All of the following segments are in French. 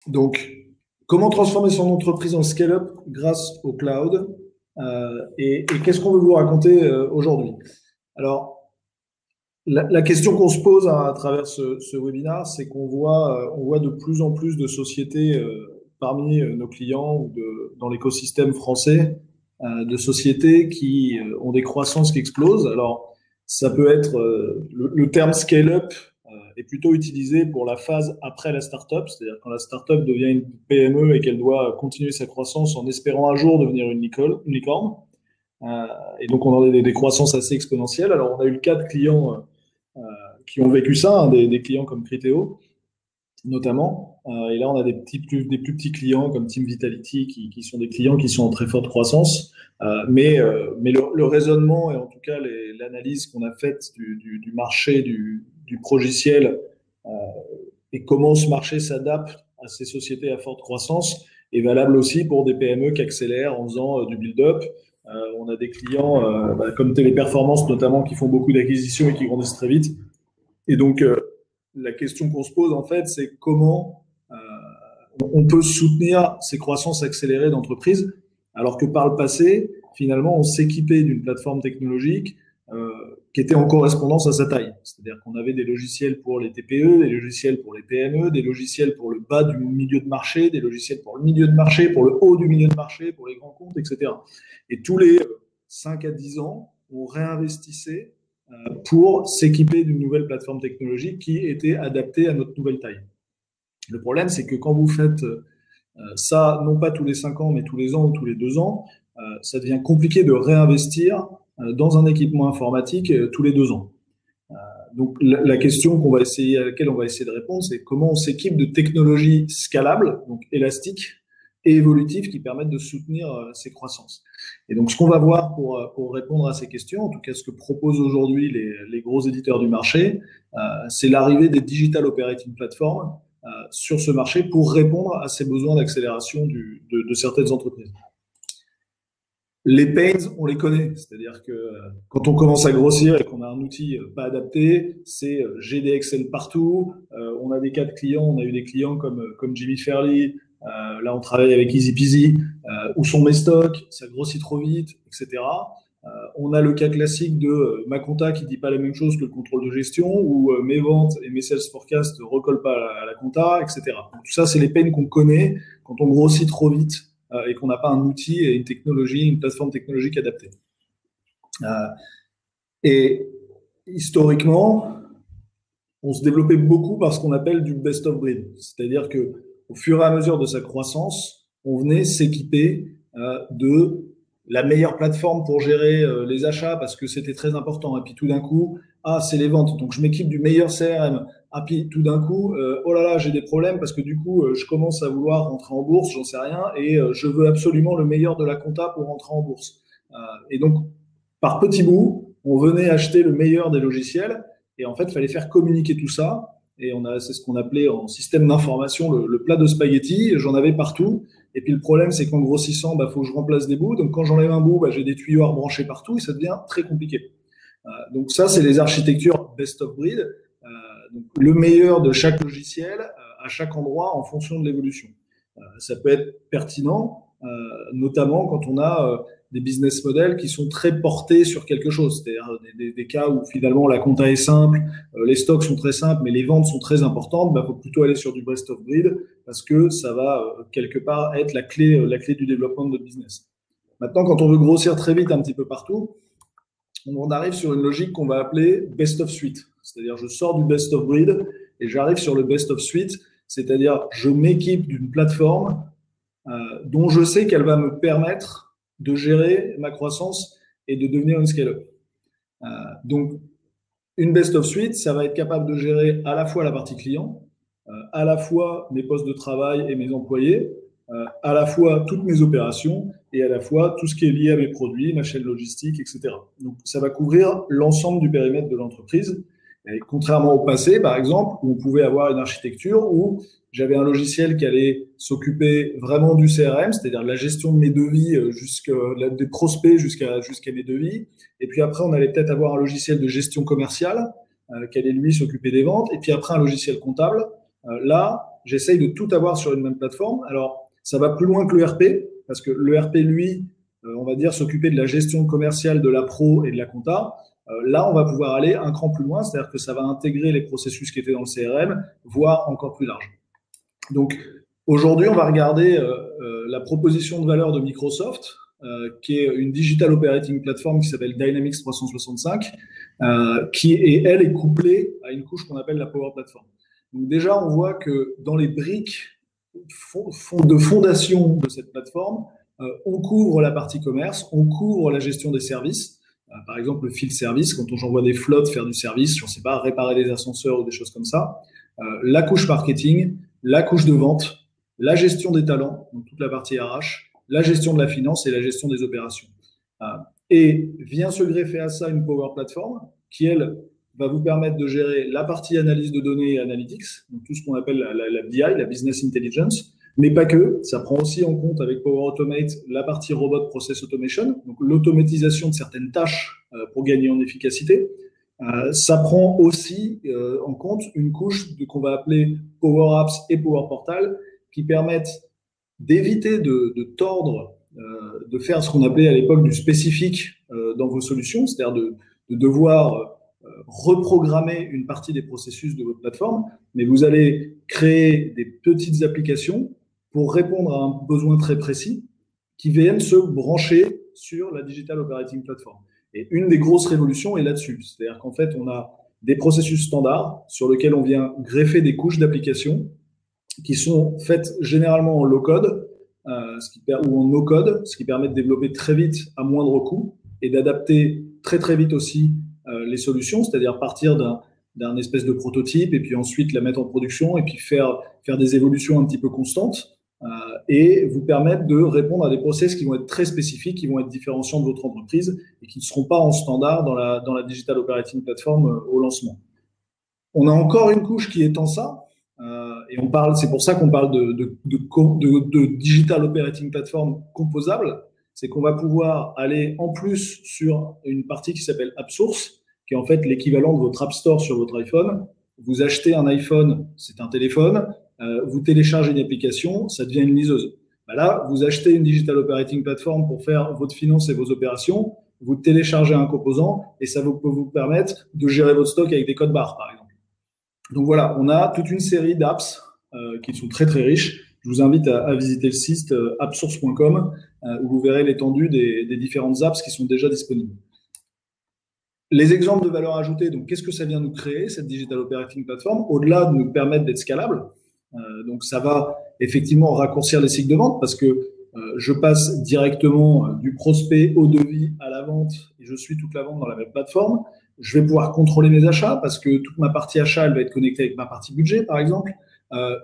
Donc, comment transformer son entreprise en scale-up grâce au cloud et qu'est-ce qu'on veut vous raconter aujourd'hui? Alors, la question qu'on se pose à travers ce webinaire, c'est on voit de plus en plus de sociétés parmi nos clients ou dans l'écosystème français, de sociétés qui ont des croissances qui explosent. Alors, ça peut être le terme scale-up est plutôt utilisé pour la phase après la startup, c'est-à-dire quand la startup devient une PME et qu'elle doit continuer sa croissance en espérant un jour devenir une licorne. Euh, et donc, on a des croissances assez exponentielles. Alors, on a eu le cas de clients qui ont vécu ça, hein, des clients comme Criteo, notamment. Et là, on a des plus petits clients comme Team Vitality qui sont des clients qui sont en très forte croissance. Mais le raisonnement et en tout cas l'analyse qu'on a faite du marché du progiciel euh, et comment ce marché s'adapte à ces sociétés à forte croissance est valable aussi pour des PME qui accélèrent en faisant du build-up. On a des clients comme Téléperformance notamment qui font beaucoup d'acquisitions et qui grandissent très vite. Et donc, la question qu'on se pose, en fait, c'est comment on peut soutenir ces croissances accélérées d'entreprises, alors que par le passé, finalement, on s'équipait d'une plateforme technologique qui était en correspondance à sa taille. C'est-à-dire qu'on avait des logiciels pour les TPE, des logiciels pour les PME, des logiciels pour le bas du milieu de marché, des logiciels pour le milieu de marché, pour le haut du milieu de marché, pour les grands comptes, etc. Et tous les 5 à 10 ans, on réinvestissait pour s'équiper d'une nouvelle plateforme technologique qui était adaptée à notre nouvelle taille. Le problème, c'est que quand vous faites ça, non pas tous les 5 ans, mais tous les ans ou tous les 2 ans, ça devient compliqué de réinvestir dans un équipement informatique tous les 2 ans. Donc la question à laquelle on va essayer de répondre, c'est comment on s'équipe de technologies scalables, donc élastiques et évolutives qui permettent de soutenir ces croissances. Et donc ce qu'on va voir pour répondre à ces questions, en tout cas ce que proposent aujourd'hui les gros éditeurs du marché, c'est l'arrivée des digital operating platforms sur ce marché pour répondre à ces besoins d'accélération de certaines entreprises. Les pains, on les connaît, c'est-à-dire que quand on commence à grossir et qu'on a un outil pas adapté, c'est GD Excel partout. On a des cas de clients, on a eu des clients comme Jimmy Fairley. Là, on travaille avec Easy Peasy. Où sont mes stocks? Ça grossit trop vite, etc. On a le cas classique de ma compta qui dit pas la même chose que le contrôle de gestion, ou mes ventes et mes sales forecasts ne recollent pas à la compta, etc. Donc, tout ça, c'est les pains qu'on connaît quand on grossit trop vite et qu'on n'a pas un outil et une technologie, une plateforme technologique adaptée. Et historiquement, on se développait beaucoup par ce qu'on appelle du best of breed. C'est-à-dire que au fur et à mesure de sa croissance, on venait s'équiper de la meilleure plateforme pour gérer les achats parce que c'était très important. Et puis tout d'un coup, c'est les ventes. Donc je m'équipe du meilleur CRM. Ah, puis tout d'un coup, oh là là, j'ai des problèmes parce que du coup, je commence à vouloir rentrer en bourse, j'en sais rien, et je veux absolument le meilleur de la compta pour rentrer en bourse. Et donc, par petits bouts, on venait acheter le meilleur des logiciels, et en fait, il fallait faire communiquer tout ça. Et c'est ce qu'on appelait en système d'information le plat de spaghettis. J'en avais partout. Et puis le problème, c'est qu'en grossissant, faut que je remplace des bouts. Donc quand j'enlève un bout, j'ai des tuyaux à rebrancher partout et ça devient très compliqué. Donc ça, c'est les architectures best of breed. Donc le meilleur de chaque logiciel à chaque endroit en fonction de l'évolution. Ça peut être pertinent, notamment quand on a des business models qui sont très portés sur quelque chose, c'est-à-dire des cas où finalement la compta est simple, les stocks sont très simples, mais les ventes sont très importantes. Il faut plutôt aller sur du best of breed parce que ça va quelque part être la clé du développement de notre business. Maintenant, quand on veut grossir très vite un petit peu partout, on arrive sur une logique qu'on va appeler best of suite. C'est-à-dire, je sors du best of breed et j'arrive sur le best of suite, c'est-à-dire, je m'équipe d'une plateforme dont je sais qu'elle va me permettre de gérer ma croissance et de devenir une scale-up. Donc, une best of suite, ça va être capable de gérer à la fois la partie client, à la fois mes postes de travail et mes employés, à la fois toutes mes opérations et à la fois tout ce qui est lié à mes produits, ma chaîne logistique, etc. Donc, ça va couvrir l'ensemble du périmètre de l'entreprise. Et contrairement au passé, par exemple, où on pouvait avoir une architecture où j'avais un logiciel qui allait s'occuper vraiment du CRM, c'est-à-dire de la gestion de mes devis, des prospects jusqu'à mes devis. Et puis après, on allait peut-être avoir un logiciel de gestion commerciale qui allait lui s'occuper des ventes. Et puis après, un logiciel comptable. Là, j'essaye de tout avoir sur une même plateforme. Alors, ça va plus loin que l'ERP, parce que l'ERP, lui, on va dire, s'occuper de la gestion commerciale de la pro et de la compta. Là, on va pouvoir aller un cran plus loin, c'est-à-dire que ça va intégrer les processus qui étaient dans le CRM, voire encore plus large. Donc, aujourd'hui, on va regarder la proposition de valeur de Microsoft, qui est une digital operating platform qui s'appelle Dynamics 365, et elle est couplée à une couche qu'on appelle la Power Platform. Donc déjà, on voit que dans les briques de fondation de cette plateforme, on couvre la partie commerce, on couvre la gestion des services, par exemple le field service, quand j'envoie des flottes faire du service, je ne sais pas, réparer des ascenseurs ou des choses comme ça, la couche marketing, la couche de vente, la gestion des talents, donc toute la partie RH, la gestion de la finance et la gestion des opérations. Et vient se greffer à ça une Power Platform qui, elle, va vous permettre de gérer la partie analyse de données et analytics, donc tout ce qu'on appelle la BI, la Business Intelligence, mais pas que. Ça prend aussi en compte avec Power Automate la partie Robot Process Automation, donc l'automatisation de certaines tâches pour gagner en efficacité. Ça prend aussi en compte une couche qu'on va appeler Power Apps et Power Portal qui permettent d'éviter de tordre, de faire ce qu'on appelait à l'époque du spécifique dans vos solutions, c'est-à-dire de devoir reprogrammer une partie des processus de votre plateforme, mais vous allez créer des petites applications pour répondre à un besoin très précis qui viennent se brancher sur la Digital Operating Platform. Et une des grosses révolutions est là-dessus. C'est-à-dire qu'en fait, on a des processus standards sur lesquels on vient greffer des couches d'applications qui sont faites généralement en low-code ou en no-code, ce qui permet de développer très vite à moindre coût et d'adapter très très vite aussi les solutions, c'est-à-dire partir d'un espèce de prototype et puis ensuite la mettre en production et puis faire des évolutions un petit peu constantes et vous permettre de répondre à des process qui vont être très spécifiques, qui vont être différenciants de votre entreprise et qui ne seront pas en standard dans la Digital Operating Platform au lancement. On a encore une couche qui étend ça, et c'est pour ça qu'on parle de Digital Operating Platform composable, c'est qu'on va pouvoir aller en plus sur une partie qui s'appelle AppSource, qui est en fait l'équivalent de votre App Store sur votre iPhone. Vous achetez un iPhone, c'est un téléphone, vous téléchargez une application, ça devient une liseuse. Là, vous achetez une Digital Operating Platform pour faire votre finance et vos opérations, vous téléchargez un composant et ça peut vous permettre de gérer votre stock avec des codes barres, par exemple. Donc voilà, on a toute une série d'apps qui sont très très riches. Je vous invite à visiter le site appsource.com où vous verrez l'étendue des différentes apps qui sont déjà disponibles. Les exemples de valeur ajoutée, donc qu'est-ce que ça vient nous créer, cette Digital Operating Platform, au-delà de nous permettre d'être scalable. Donc ça va effectivement raccourcir les cycles de vente parce que je passe directement du prospect au devis à la vente et je suis toute la vente dans la même plateforme. Je vais pouvoir contrôler mes achats parce que toute ma partie achat, elle va être connectée avec ma partie budget, par exemple.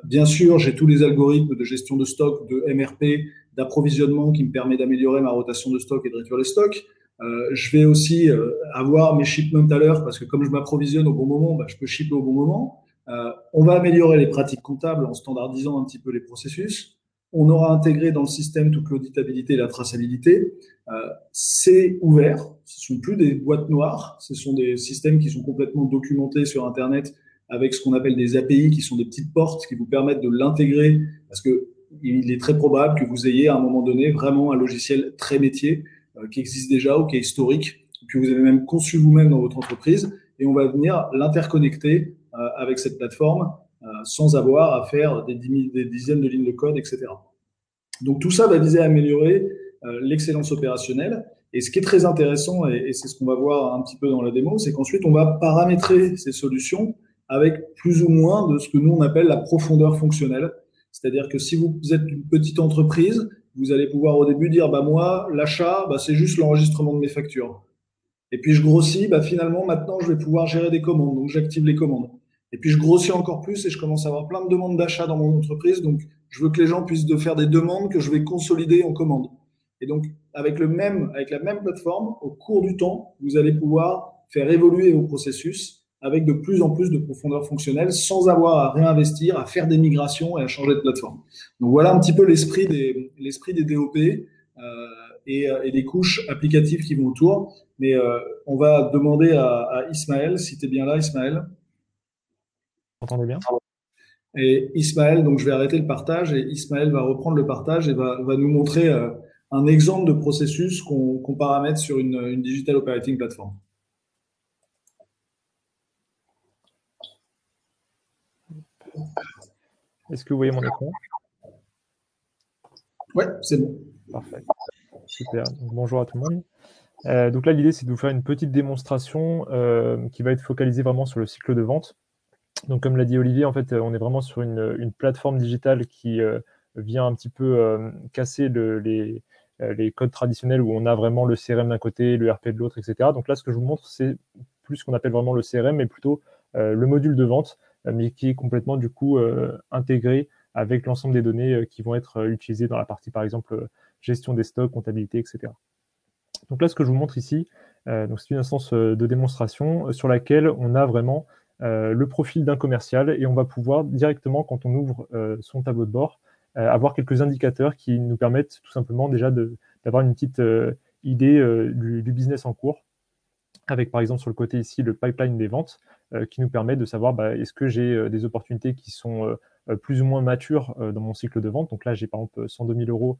Bien sûr, j'ai tous les algorithmes de gestion de stock, de MRP, d'approvisionnement qui me permet d'améliorer ma rotation de stock et de réduire les stocks. Je vais aussi avoir mes shipments à l'heure parce que comme je m'approvisionne au bon moment, je peux shipper au bon moment. On va améliorer les pratiques comptables en standardisant un petit peu les processus. On aura intégré dans le système toute l'auditabilité et la traçabilité. C'est ouvert, ce ne sont plus des boîtes noires, ce sont des systèmes qui sont complètement documentés sur Internet avec ce qu'on appelle des API qui sont des petites portes qui vous permettent de l'intégrer parce qu'il est très probable que vous ayez à un moment donné vraiment un logiciel très métier qui existe déjà ou qui est historique, que vous avez même conçu vous-même dans votre entreprise et on va venir l'interconnecter avec cette plateforme sans avoir à faire des dizaines de lignes de code, etc. Donc tout ça va viser à améliorer l'excellence opérationnelle. Et ce qui est très intéressant, et c'est ce qu'on va voir un petit peu dans la démo, c'est qu'ensuite on va paramétrer ces solutions avec plus ou moins de ce que nous on appelle la profondeur fonctionnelle. C'est-à-dire que si vous êtes une petite entreprise, vous allez pouvoir au début dire moi, l'achat, c'est juste l'enregistrement de mes factures. Et puis je grossis, finalement maintenant je vais pouvoir gérer des commandes, donc j'active les commandes. Et puis je grossis encore plus et je commence à avoir plein de demandes d'achat dans mon entreprise, donc je veux que les gens puissent faire des demandes que je vais consolider en commandes. Et donc avec la même plateforme, au cours du temps, vous allez pouvoir faire évoluer vos processus avec de plus en plus de profondeur fonctionnelle sans avoir à réinvestir, à faire des migrations et à changer de plateforme. Donc voilà un petit peu l'esprit des DOP et des couches applicatives qui vont autour. Mais on va demander à Ismaël, si tu es bien là, Ismaël. Vous entendez bien? Et Ismaël, donc je vais arrêter le partage et Ismaël va reprendre le partage et va nous montrer un exemple de processus qu'on paramètre sur une Digital Operating Platform. Est-ce que vous voyez mon écran? Ouais, c'est bon. Parfait. Super. Donc, bonjour à tout le monde. Donc là, l'idée, c'est de vous faire une petite démonstration qui va être focalisée vraiment sur le cycle de vente. Donc, comme l'a dit Olivier, en fait, on est vraiment sur une plateforme digitale qui vient un petit peu casser les codes traditionnels où on a vraiment le CRM d'un côté, le RP de l'autre, etc. Donc là, ce que je vous montre, c'est plus ce qu'on appelle vraiment le CRM, mais plutôt le module de vente, mais qui est complètement, du coup, intégré avec l'ensemble des données qui vont être utilisées dans la partie, par exemple, gestion des stocks, comptabilité, etc. Donc là, ce que je vous montre ici, c'est une instance de démonstration sur laquelle on a vraiment le profil d'un commercial et on va pouvoir directement, quand on ouvre son tableau de bord, avoir quelques indicateurs qui nous permettent tout simplement déjà d'avoir une petite idée du business en cours, avec par exemple sur le côté ici le pipeline des ventes, qui nous permet de savoir est-ce que j'ai des opportunités qui sont plus ou moins matures dans mon cycle de vente. Donc là, j'ai par exemple 102 000 euros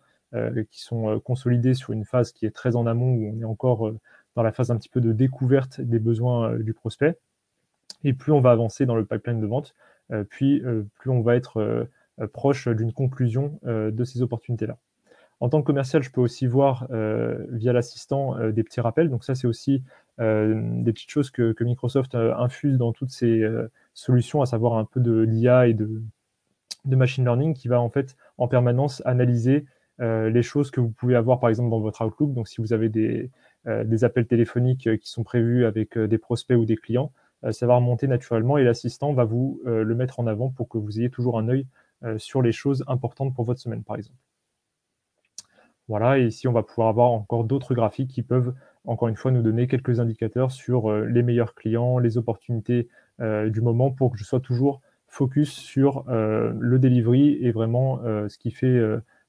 qui sont consolidés sur une phase qui est très en amont, où on est encore dans la phase un petit peu de découverte des besoins du prospect. Et plus on va avancer dans le pipeline de vente, plus on va être proche d'une conclusion de ces opportunités-là. En tant que commercial, je peux aussi voir via l'assistant des petits rappels. Donc ça, c'est aussi des petites choses que Microsoft infuse dans toutes ces solutions, à savoir un peu de l'IA et de machine learning qui va en fait en permanence analyser les choses que vous pouvez avoir par exemple dans votre Outlook. Donc si vous avez des appels téléphoniques qui sont prévus avec des prospects ou des clients, ça va remonter naturellement et l'assistant va vous le mettre en avant pour que vous ayez toujours un œil sur les choses importantes pour votre semaine par exemple. Voilà, et ici on va pouvoir avoir encore d'autres graphiques qui peuvent encore une fois nous donner quelques indicateurs sur les meilleurs clients, les opportunités du moment pour que je sois toujours focus sur le delivery et vraiment ce qui fait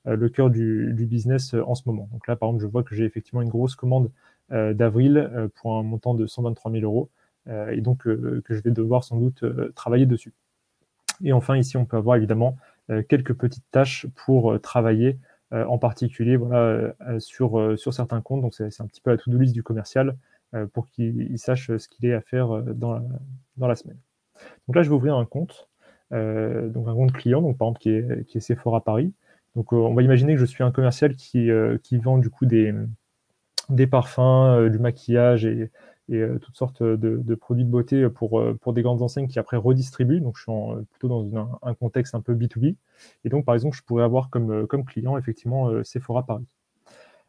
le cœur du business en ce moment. Donc là, par exemple, je vois que j'ai effectivement une grosse commande d'avril pour un montant de 123 000 euros et donc que je vais devoir sans doute travailler dessus. Et enfin, ici, on peut avoir évidemment quelques petites tâches pour travailler en particulier sur certains comptes. Donc, c'est un petit peu la to-do list du commercial pour qu'il sache ce qu'il est à faire dans la semaine. Donc là, je vais ouvrir un compte, donc un compte client, donc par exemple qui est Sephora Paris. Donc on va imaginer que je suis un commercial qui vend du coup des parfums, du maquillage et toutes sortes de produits de beauté pour des grandes enseignes qui après redistribuent. Donc je suis plutôt dans un contexte un peu B2B. Et donc par exemple, je pourrais avoir comme client effectivement Sephora Paris.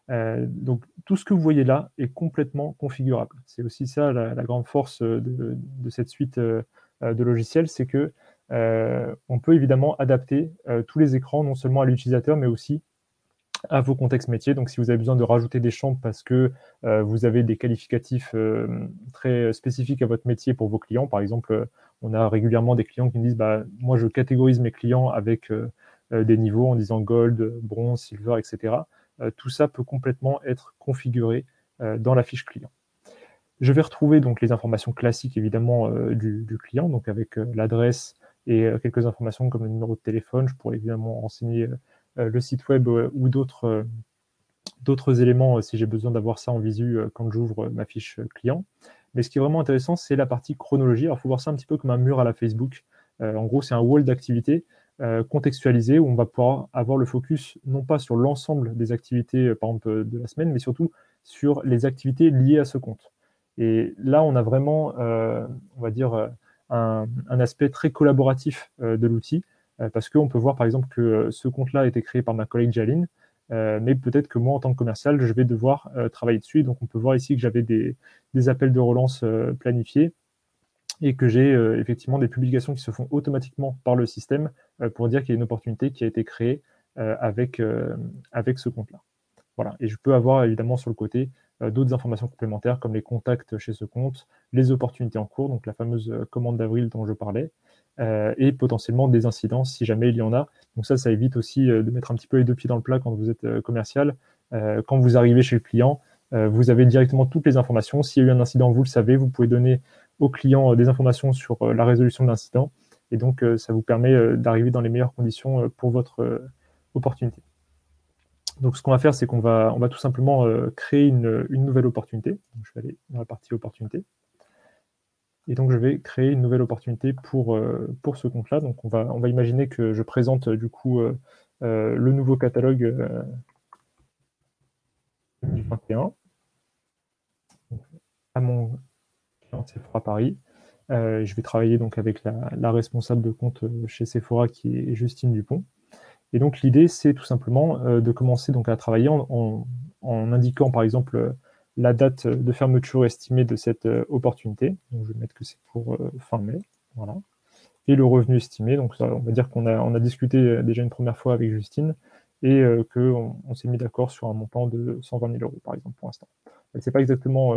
Donc tout ce que vous voyez là est complètement configurable. C'est aussi ça la grande force de cette suite de logiciels, c'est que on peut évidemment adapter tous les écrans, non seulement à l'utilisateur, mais aussi à vos contextes métiers. Donc si vous avez besoin de rajouter des champs parce que vous avez des qualificatifs très spécifiques à votre métier pour vos clients, par exemple, on a régulièrement des clients qui nous disent moi je catégorise mes clients avec des niveaux en disant gold, bronze, silver, etc. Tout ça peut complètement être configuré dans la fiche client. Je vais retrouver donc les informations classiques évidemment du client, donc avec l'adresse et quelques informations comme le numéro de téléphone. Je pourrais évidemment renseigner le site web ou d'autres éléments si j'ai besoin d'avoir ça en visu quand j'ouvre ma fiche client. Mais ce qui est vraiment intéressant, c'est la partie chronologie. Alors, il faut voir ça un petit peu comme un mur à la Facebook. En gros, c'est un wall d'activités contextualisé où on va pouvoir avoir le focus non pas sur l'ensemble des activités, par exemple, de la semaine, mais surtout sur les activités liées à ce compte. Et là, on a vraiment, on va dire, un aspect très collaboratif de l'outil, parce qu'on peut voir par exemple que ce compte-là a été créé par ma collègue Jaline, mais peut-être que moi, en tant que commercial, je vais devoir travailler dessus. Donc, on peut voir ici que j'avais des appels de relance planifiés et que j'ai effectivement des publications qui se font automatiquement par le système pour dire qu'il y a une opportunité qui a été créée avec ce compte-là. Voilà. Et je peux avoir évidemment sur le côté d'autres informations complémentaires comme les contacts chez ce compte, les opportunités en cours, donc la fameuse commande d'avril dont je parlais, et potentiellement des incidences si jamais il y en a. Donc ça évite aussi de mettre un petit peu les deux pieds dans le plat quand vous êtes commercial. Quand vous arrivez chez le client, vous avez directement toutes les informations. S'il y a eu un incident, vous le savez, vous pouvez donner au client des informations sur la résolution de l'incident. Et donc, ça vous permet d'arriver dans les meilleures conditions pour votre opportunité. Donc, ce qu'on va faire, c'est qu'on va tout simplement créer une nouvelle opportunité. Donc, je vais aller dans la partie opportunité. Et donc, je vais créer une nouvelle opportunité pour ce compte-là. Donc, on va imaginer que je présente du coup le nouveau catalogue 2021 à mon client Sephora Paris. Je vais travailler donc avec la responsable de compte chez Sephora qui est Justine Dupont. Et donc, l'idée, c'est tout simplement de commencer donc, à travailler en indiquant, par exemple, la date de fermeture estimée de cette opportunité. Donc, je vais mettre que c'est pour fin mai. Voilà. Et le revenu estimé. Donc, ça, on va dire qu'on a discuté déjà une première fois avec Justine et qu'on s'est mis d'accord sur un montant de 120 000 euros, par exemple, pour l'instant. Elle ne sait pas exactement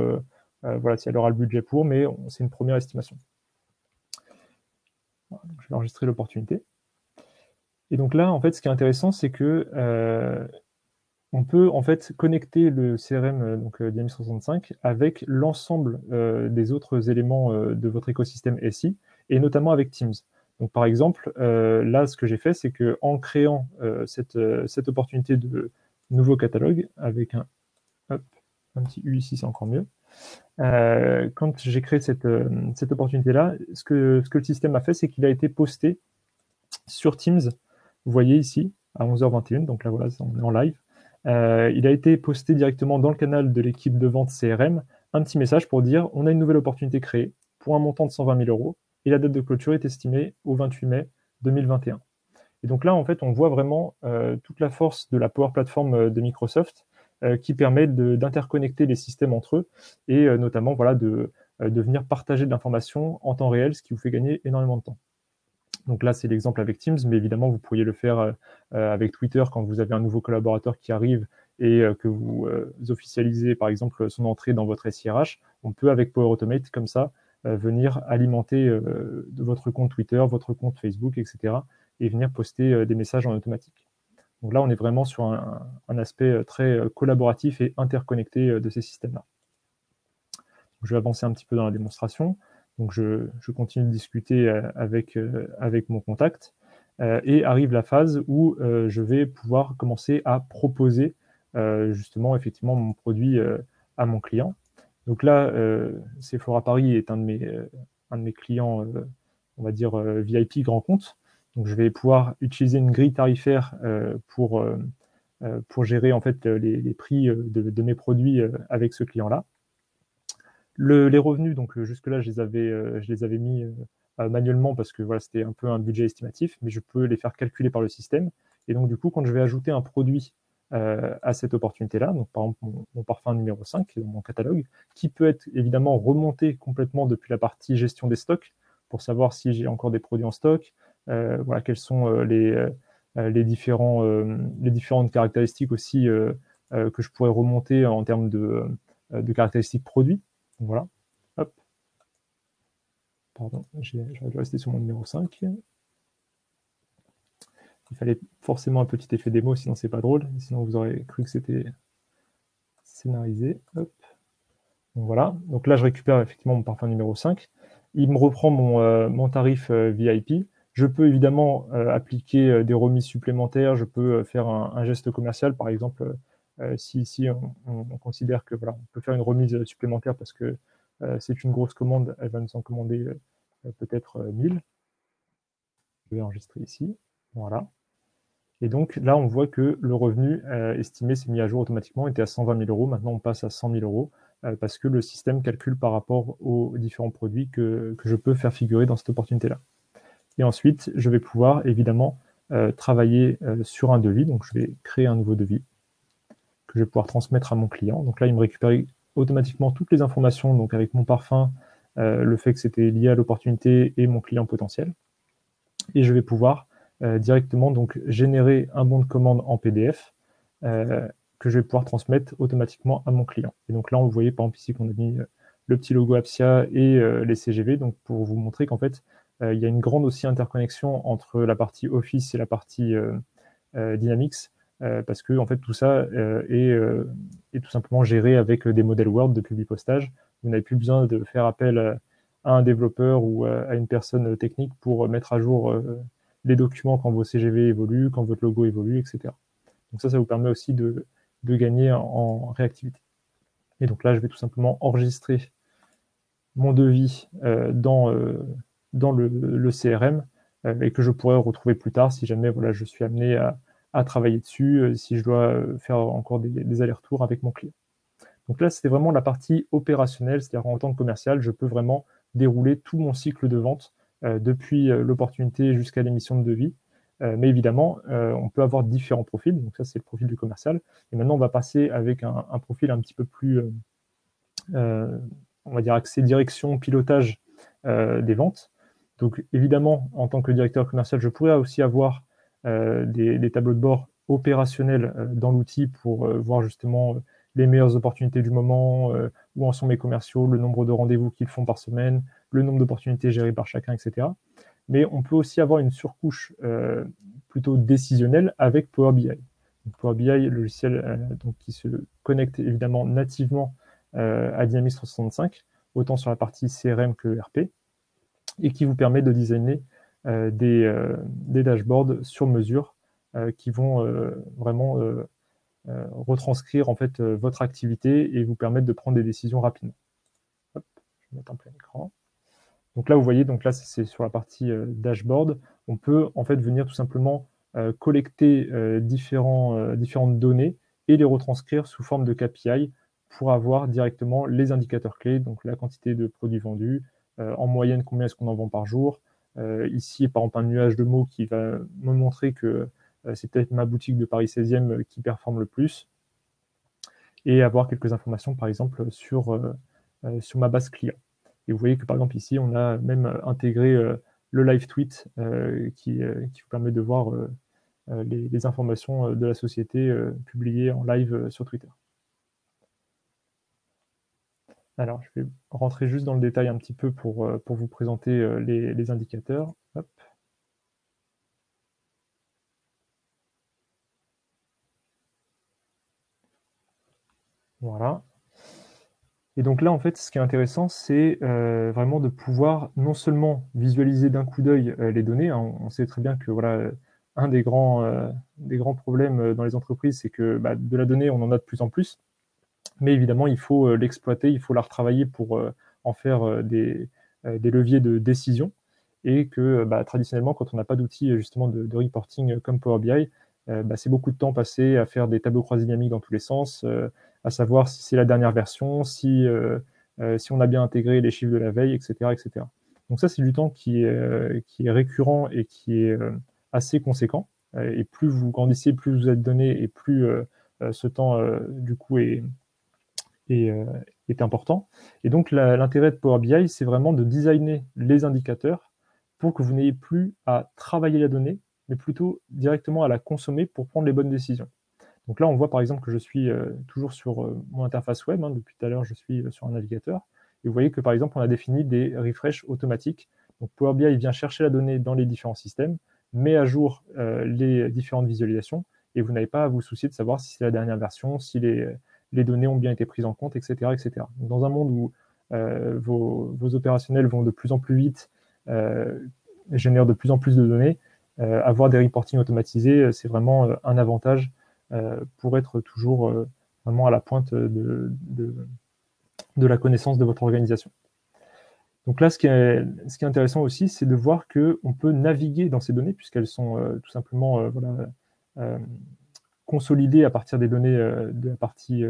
voilà, si elle aura le budget pour, mais c'est une première estimation. Voilà, donc je vais enregistrer l'opportunité. Et donc là, en fait, ce qui est intéressant, c'est que on peut en fait connecter le CRM donc Dynamics 365 avec l'ensemble des autres éléments de votre écosystème SI et notamment avec Teams. Donc par exemple, là, ce que j'ai fait, c'est que en créant cette opportunité de nouveau catalogue avec un petit U ici, c'est encore mieux. Quand j'ai créé cette opportunité-là, ce que le système a fait, c'est qu'il a été posté sur Teams. Vous voyez ici, à 11h21, donc là, voilà, on est en live. Il a été posté directement dans le canal de l'équipe de vente CRM, un petit message pour dire on a une nouvelle opportunité créée pour un montant de 120 000 euros et la date de clôture est estimée au 28 mai 2021. Et donc là, en fait, on voit vraiment toute la force de la Power Platform de Microsoft qui permet d'interconnecter les systèmes entre eux et notamment voilà, de venir partager de l'information en temps réel, ce qui vous fait gagner énormément de temps. Donc là, c'est l'exemple avec Teams, mais évidemment, vous pourriez le faire avec Twitter quand vous avez un nouveau collaborateur qui arrive et que vous officialisez, par exemple, son entrée dans votre SIRH. On peut, avec Power Automate, comme ça, venir alimenter votre compte Twitter, votre compte Facebook, etc. et venir poster des messages en automatique. Donc là, on est vraiment sur un aspect très collaboratif et interconnecté de ces systèmes-là. Je vais avancer un petit peu dans la démonstration. Donc, je continue de discuter avec mon contact et arrive la phase où je vais pouvoir commencer à proposer justement, effectivement, mon produit à mon client. Donc là, Sephora Paris est un de mes clients, on va dire, VIP grand compte. Donc, je vais pouvoir utiliser une grille tarifaire pour gérer en fait les prix de mes produits avec ce client-là. Les revenus, donc jusque-là, je les avais mis manuellement parce que voilà, c'était un peu un budget estimatif, mais je peux les faire calculer par le système. Et donc, du coup, quand je vais ajouter un produit à cette opportunité-là, donc par exemple mon parfum numéro 5 qui est dans mon catalogue, qui peut être évidemment remonté complètement depuis la partie gestion des stocks pour savoir si j'ai encore des produits en stock, voilà, quelles sont les différentes caractéristiques aussi que je pourrais remonter en termes de caractéristiques produits. Donc voilà, hop. Pardon, j'aurais dû rester sur mon numéro 5. Il fallait forcément un petit effet démo, sinon c'est pas drôle. Sinon vous aurez cru que c'était scénarisé. Hop. Donc voilà, donc là je récupère effectivement mon parfum numéro 5. Il me reprend mon tarif VIP. Je peux évidemment appliquer des remises supplémentaires. Je peux faire un geste commercial, par exemple, si on considère que voilà, on peut faire une remise supplémentaire parce que c'est une grosse commande, elle va nous en commander peut-être 1000. Je vais enregistrer ici. Voilà. Et donc là, on voit que le revenu estimé s'est mis à jour automatiquement, était à 120 000 euros. Maintenant, on passe à 100 000 euros parce que le système calcule par rapport aux différents produits que je peux faire figurer dans cette opportunité-là. Et ensuite, je vais pouvoir évidemment travailler sur un devis. Donc, je vais créer un nouveau devis que je vais pouvoir transmettre à mon client. Donc là, il me récupère automatiquement toutes les informations, donc avec mon parfum, le fait que c'était lié à l'opportunité et mon client potentiel. Et je vais pouvoir directement donc générer un bon de commande en PDF que je vais pouvoir transmettre automatiquement à mon client. Et donc là, vous voyez par exemple ici qu'on a mis le petit logo Apsia et les CGV, donc pour vous montrer qu'en fait, il y a une grande aussi interconnexion entre la partie Office et la partie Dynamics, parce que en fait, tout ça est tout simplement géré avec des modèles Word de publipostage. Vous n'avez plus besoin de faire appel à un développeur ou à une personne technique pour mettre à jour les documents quand vos CGV évoluent, quand votre logo évolue, etc. Donc ça vous permet aussi de gagner en réactivité. Et donc là, je vais tout simplement enregistrer mon devis dans le CRM et que je pourrais retrouver plus tard si jamais voilà, je suis amené à travailler dessus, si je dois faire encore des allers-retours avec mon client. Donc là, c'était vraiment la partie opérationnelle, c'est-à-dire en tant que commercial, je peux vraiment dérouler tout mon cycle de vente depuis l'opportunité jusqu'à l'émission de devis. Mais évidemment, on peut avoir différents profils. Donc ça, c'est le profil du commercial. Et maintenant, on va passer avec un profil un petit peu plus, on va dire, axé direction, pilotage des ventes. Donc évidemment, en tant que directeur commercial, je pourrais aussi avoir des tableaux de bord opérationnels dans l'outil pour voir justement les meilleures opportunités du moment, où en sont mes commerciaux, le nombre de rendez-vous qu'ils font par semaine, le nombre d'opportunités gérées par chacun, etc. Mais on peut aussi avoir une surcouche plutôt décisionnelle avec Power BI. Donc, Power BI, logiciel donc, qui se connecte évidemment nativement à Dynamics 365, autant sur la partie CRM que ERP, et qui vous permet de designer des dashboards sur mesure qui vont vraiment retranscrire en fait votre activité et vous permettre de prendre des décisions rapidement. Hop, je vais mettre en plein écran. Donc là, vous voyez, donc là, c'est sur la partie dashboard. On peut en fait venir tout simplement collecter différentes données et les retranscrire sous forme de KPI pour avoir directement les indicateurs clés, donc la quantité de produits vendus, en moyenne combien est-ce qu'on en vend par jour. Ici, par exemple, un nuage de mots qui va me montrer que c'est peut-être ma boutique de Paris 16e qui performe le plus, et avoir quelques informations, par exemple, sur ma base client. Et vous voyez que, par exemple, ici, on a même intégré le live tweet qui vous permet de voir les informations de la société publiées en live sur Twitter. Alors, je vais rentrer juste dans le détail un petit peu pour vous présenter les indicateurs. Hop. Voilà. Et donc là, en fait, ce qui est intéressant, c'est vraiment de pouvoir non seulement visualiser d'un coup d'œil les données. Hein, on sait très bien que voilà, un des grands problèmes dans les entreprises, c'est que de la donnée, on en a de plus en plus. Mais évidemment, il faut l'exploiter, il faut la retravailler pour en faire des leviers de décision. Et que traditionnellement, quand on n'a pas d'outils justement de reporting comme Power BI, c'est beaucoup de temps passé à faire des tableaux croisés dynamiques dans tous les sens, à savoir si c'est la dernière version, si on a bien intégré les chiffres de la veille, etc. etc. Donc ça, c'est du temps qui est récurrent et qui est assez conséquent. Et plus vous grandissez, plus vous êtes donné et plus ce temps, du coup, est important. Et donc, l'intérêt de Power BI, c'est vraiment de designer les indicateurs pour que vous n'ayez plus à travailler la donnée, mais plutôt directement à la consommer pour prendre les bonnes décisions. Donc là, on voit par exemple que je suis toujours sur mon interface web. Hein, depuis tout à l'heure, je suis sur un navigateur. Et vous voyez que par exemple, on a défini des refresh automatiques. Donc Power BI vient chercher la donnée dans les différents systèmes, met à jour les différentes visualisations, et vous n'avez pas à vous soucier de savoir si c'est la dernière version, si les données ont bien été prises en compte, etc. etc. Donc, dans un monde où vos opérationnels vont de plus en plus vite, génèrent de plus en plus de données, avoir des reporting automatisés, c'est vraiment un avantage pour être toujours vraiment à la pointe de la connaissance de votre organisation. Donc là, ce qui est intéressant aussi, c'est de voir qu'on peut naviguer dans ces données, puisqu'elles sont tout simplement consolidées à partir des données de la partie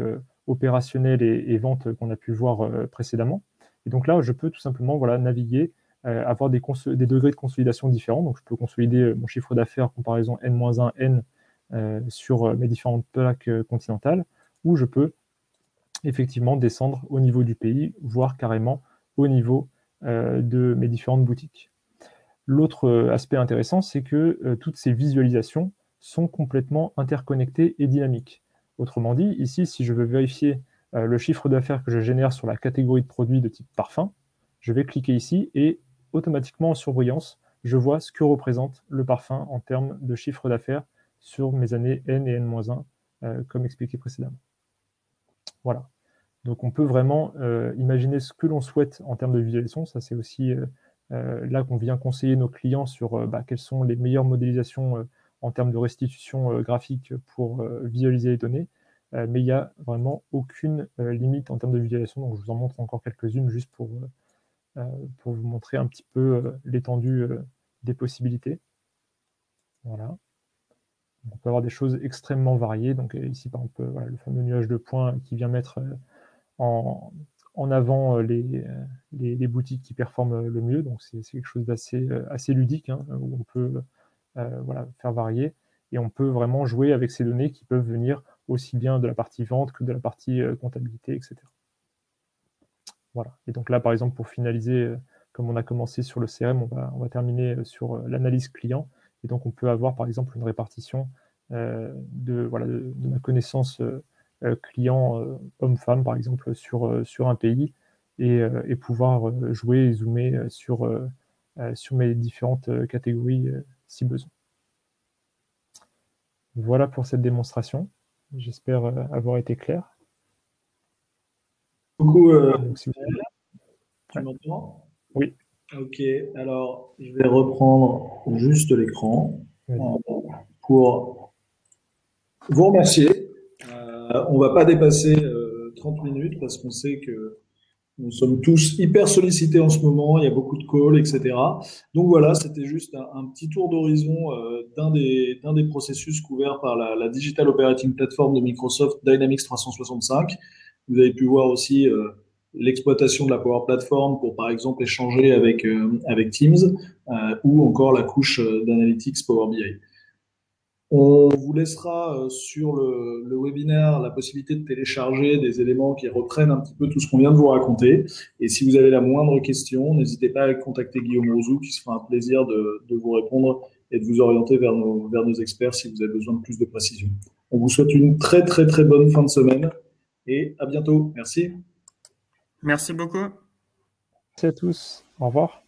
opérationnelle et vente qu'on a pu voir précédemment. Et donc là, je peux tout simplement naviguer, avoir des degrés de consolidation différents. Donc je peux consolider mon chiffre d'affaires comparaison N-1, N, sur mes différentes plaques continentales, où je peux effectivement descendre au niveau du pays, voire carrément au niveau de mes différentes boutiques. L'autre aspect intéressant, c'est que toutes ces visualisations sont complètement interconnectées et dynamiques. Autrement dit, ici, si je veux vérifier le chiffre d'affaires que je génère sur la catégorie de produits de type parfum, je vais cliquer ici et automatiquement en surbrillance, je vois ce que représente le parfum en termes de chiffre d'affaires sur mes années N et N-1, comme expliqué précédemment. Voilà. Donc on peut vraiment imaginer ce que l'on souhaite en termes de visualisation. Ça, c'est aussi là qu'on vient conseiller nos clients sur quelles sont les meilleures modélisations en termes de restitution graphique pour visualiser les données. Mais il n'y a vraiment aucune limite en termes de visualisation. Donc je vous en montre encore quelques-unes juste pour vous montrer un petit peu l'étendue des possibilités. Voilà. On peut avoir des choses extrêmement variées. Donc ici, par exemple, voilà, le fameux nuage de points qui vient mettre en avant les boutiques qui performent le mieux. Donc c'est quelque chose d'assez assez ludique, hein, où on peut voilà, faire varier. Et on peut vraiment jouer avec ces données qui peuvent venir aussi bien de la partie vente que de la partie comptabilité, etc. Voilà. Et donc là, par exemple, pour finaliser, comme on a commencé sur le CRM, on va terminer sur l'analyse client. Et donc, on peut avoir, par exemple, une répartition de ma connaissance client homme-femme, par exemple, sur un pays, et pouvoir jouer et zoomer sur mes différentes catégories si besoin. Voilà pour cette démonstration. J'espère avoir été clair. Beaucoup. Donc, si vous... Tu m'entends? Oui. Ok, alors je vais reprendre juste l'écran pour vous remercier. On ne va pas dépasser 30 minutes parce qu'on sait que nous sommes tous hyper sollicités en ce moment, il y a beaucoup de calls, etc. Donc voilà, c'était juste un petit tour d'horizon d'un des processus couverts par la Digital Operating Platform de Microsoft Dynamics 365. Vous avez pu voir aussi l'exploitation de la Power Platform pour, par exemple, échanger avec Teams ou encore la couche d'Analytics Power BI. On vous laissera sur le webinaire la possibilité de télécharger des éléments qui reprennent un petit peu tout ce qu'on vient de vous raconter. Et si vous avez la moindre question, n'hésitez pas à contacter Guillaume Rozou, qui se fera un plaisir de vous répondre et de vous orienter vers nos experts si vous avez besoin de plus de précision. On vous souhaite une très, très, très bonne fin de semaine et à bientôt. Merci. Merci beaucoup. Merci à tous. Au revoir.